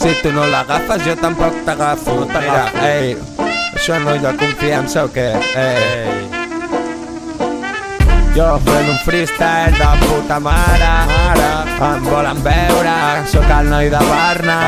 si tu no l'agafes jo tampoc t'agafo. Mira, ei, això no és de confiança o què? Ei. Jo fent un freestyle de puta mare, em volen veure, sóc el noi de Barna.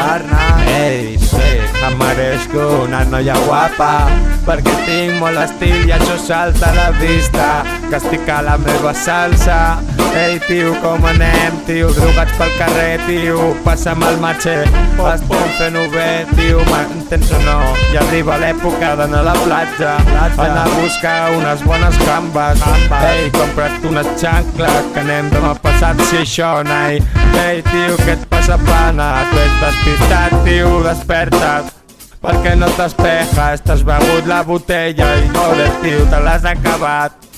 Ei, sí, em mereixo una noia guapa, perquè tinc molt estil i això salta a la vista, que estic a la meva salsa. Ei, tio, com anem, tio? Drogats pel carrer, tio, passa'm el matxer. Estem fent-ho bé, tio, m'entens o no? I arriba l'època d'anar a la platja, anar a buscar unes bones gambes. Ei, compra't unes xancles, que anem demà passat si això, nai. Ei, tio, què et passa, pana? Tu ets despistat, tio, desperta't. Per què no t'espejes? T'has begut la botella i joder, tio, te l'has acabat.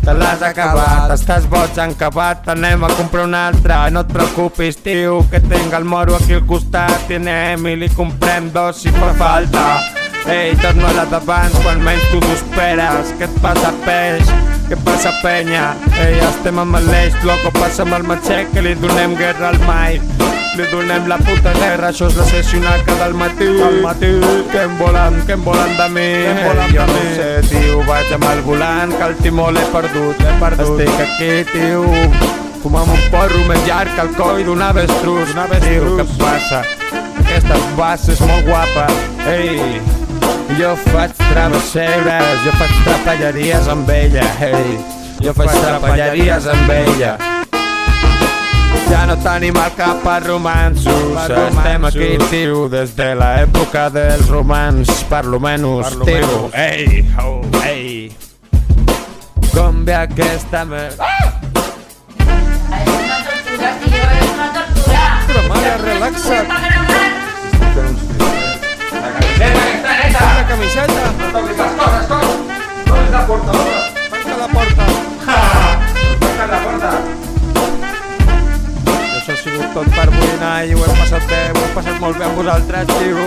Te l'has acabat, estàs boig encabat, anem a comprar una altra, no et preocupis, tio, que tinc el moro aquí al costat i anem i li comprem dos si fa falta. Ei, torno a la d'abans quan menys tu t'ho esperes. Què et passa, peix? Què passa, penya? Ei, estem amb el l'eix, loco, passa'm el matxec que li donem guerra al mai. Li donem la puta guerra, això és la sessionaca del matí. Què em volen de mi? Jo no sé, tio, vaig amb el volant, que el timó l'he perdut. Estic aquí, tio, fumant un porro més llarg que el coll d'un avestruz. Tio, què passa? Aquesta bassa és molt guapa. Ei, jo faig travesseres, jo faig trapelleries amb ella. Ei, jo faig trapelleries amb ella. Ja no tenim el cap per romansos, estem aquí, tio, des de l'època dels romans, per lo menys, tio. Ei, oh, ei, com ve aquesta merda. És una tortura, tio, és una tortura. Però mare, relaxa't. La camiseta! No toquis les coses, com? No és la porta, home. Tanca la porta! Tanca la porta. Això ha sigut tot per avui, nai, ho hem passat bé, ho hem passat molt bé amb vosaltres, tio.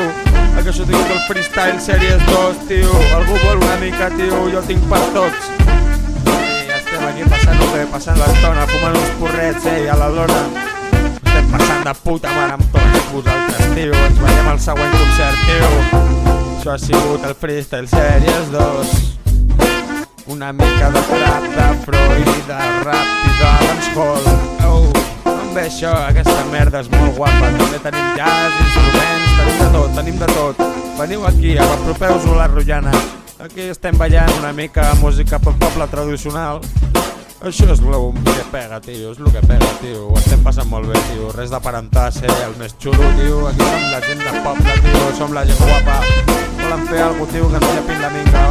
Això ha sigut el Freestyle Series 2, tio. Algú vol una mica, tio, jo tinc per tots. I estem aquí passant-ho bé, passant l'estona, fumant uns porrets, a la lona. Estem passant de puta mare amb tots vosaltres, tio. Ens veiem al següent concert, tio. Això ha sigut el Freestyle Series 2. Una mica de trap, d'afro i de rap i de dancehall. Oh, bé això, aquesta merda és molt guapa. També tenim jazz, instruments, tenim de tot. Veniu aquí, apropeu-vos a la Rotllana. Aquí estem ballant una mica música pel poble tradicional. Això és el que pega, tio, és el que pega, tio. Ho estem passant molt bé, tio. Res d'aparentar ser el més xulo, tio. Aquí som la gent de poble, tio, som la gent guapa. Volen fer alguna cosa, tio, que ens llepin la minga.